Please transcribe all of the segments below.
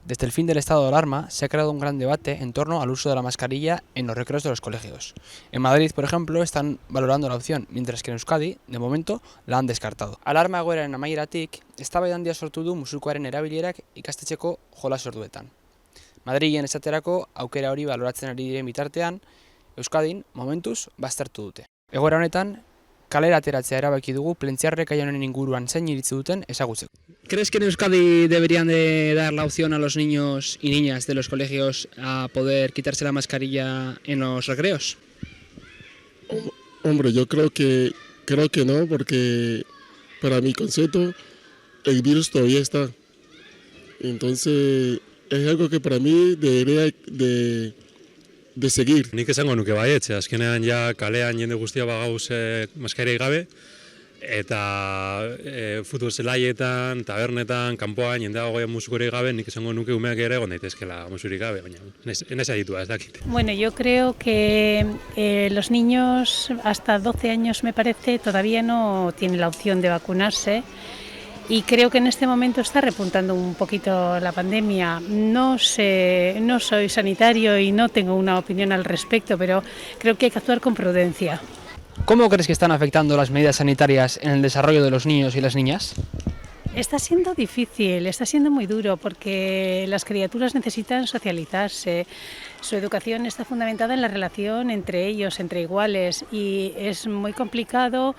Desde el fin del estado de alarma se ha creado un gran debate en torno al uso de la mascarilla en los recreos de los colegios. En Madrid, por ejemplo, están valorando la opción, mientras que en Euskadi, de momento, la han descartado. Alarma egoeraren amaieratik, eztabaida handia sortu du musukoaren erabilerak ikastetxeko jolas orduetan. Madrilen esaterako aukera hori baloratzen ari diren bitartean, Euskadin, momentuz, baztertu dute. Egoera honetan, kalera ateratzea erabaki dugu plentziarrek gai honen inguruan zein iritzi duten ezagutzeko. ¿Crees que en Euskadi deberían de dar la opción a los niños y niñas de los colegios a poder quitarse la mascarilla en los recreos? Hombre, yo creo que no, porque para mi concepto el virus todavía está. Entonces es algo que para mí debería de seguir. Nik esango nuke baietz, azkenean ja kalean jende guztia bagauz maskarei gabe, eta futbol zelaietan, tabernetan, kanpoan, jende dagoen musukorik gabe, nik esango nuke umeak ere egon daitezkela musurik gabe, baina nesa ditua, ez dakit. Bueno, yo creo que los niños hasta 12 años, me parece, todavía no tienen la opción de vacunarse. Y creo que en este momento está repuntando un poquito la pandemia. No soy sanitario y no tengo una opinión al respecto, pero creo que hay que actuar con prudencia. ¿Cómo crees que están afectando las medidas sanitarias en el desarrollo de los niños y las niñas? Está siendo difícil, está siendo muy duro porque las criaturas necesitan socializarse. Su educación está fundamentada en la relación entre ellos, entre iguales, y es muy complicado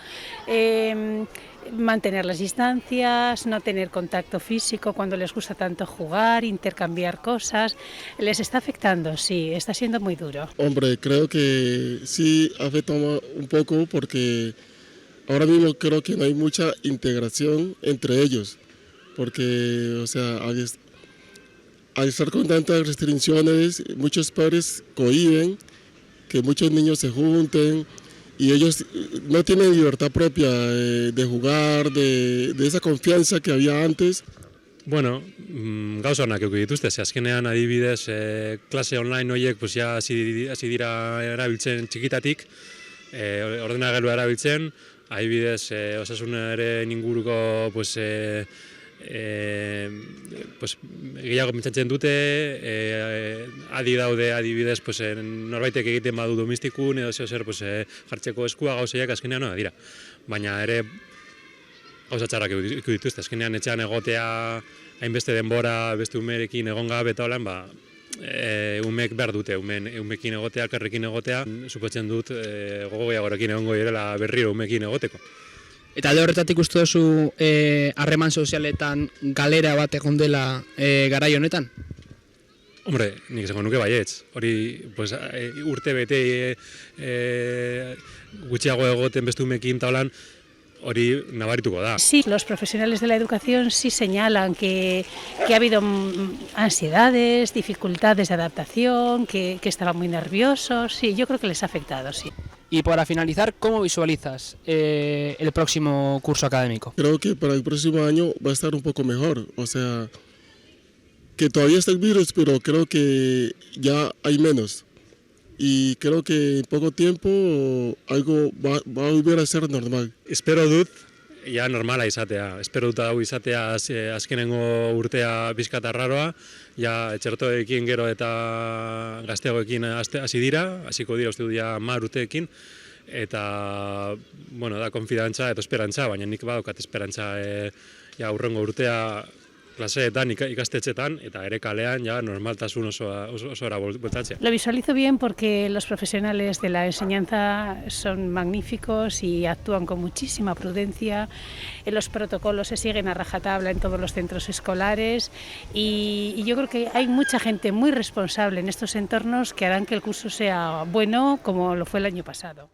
mantener las distancias, no tener contacto físico cuando les gusta tanto jugar, intercambiar cosas. Les está afectando, sí, está siendo muy duro. Hombre, creo que sí afecta un poco porque ahora mismo creo que no hay mucha integración entre ellos, porque, o sea, al estar con tantas restricciones, muchos padres cohíben que muchos niños se junten y ellos no tienen libertad propia de jugar, de esa confianza que había antes. Bueno, gauza honak eduki dituzte, ze azkenean adibidez klase online horiek pues ja hasi dira erabiltzen txikitatik, ordenagailua erabiltzen, adibidez osasunaren inguruko pues gehiago pentsatzen dute, adi daude adibidez pues norbaitek egiten badu domestikun edo zer pues jartzeko eskua gauzeiak azkenean no dira. Baina ere gauza txarrak eduki dituzte, azkenean etxean egotea hainbeste denbora beste umerekin egon gabe eta holan, umeek behar dute, umeekin egotea, elkarrekin egotea, supotzen dut gogo gehiagorekin egongo direla berriro umeekin egoteko. Eta alde horretatik uste duzu harreman sozialetan galera bat egon dela garai honetan? Hombre, nik esango nuke baietz. Hori pues, urte bete gutxiago egoten beste umeekin taulan, hori nabarituko da. Sí, los profesionales de la educación sí señalan que ha habido ansiedades, dificultades de adaptación, que estaban muy nerviosos. Sí, yo creo que les ha afectado, sí. Y para finalizar, ¿cómo visualizas el próximo curso académico? Creo que para el próximo año va a estar un poco mejor, o sea, que todavía está el virus, pero creo que ya hay menos. Y creo que en poco tiempo algo va a volver a ser normal. Espero dut, ja normala izatea. Espero dut hau izatea azkenengo urtea bizkat arraroa, ja txertoekin gero eta gazteagoekin hasi dira, hasiko dira uste dut ja 10 urteekin, eta bueno, da konfidantza eta esperantza, baina nik badaukat esperantza ja hurrengo urtea klaseetan, ikastetxetan, eta ere kalean ja normaltasun osora bueltatzea. Lo visualizo bien porque los profesionales de la enseñanza son magníficos y actúan con muchísima prudencia. Los protocolos se siguen a rajatabla en todos los centros escolares y yo creo que hay mucha gente muy responsable en estos entornos que harán que el curso sea bueno como lo fue el año pasado.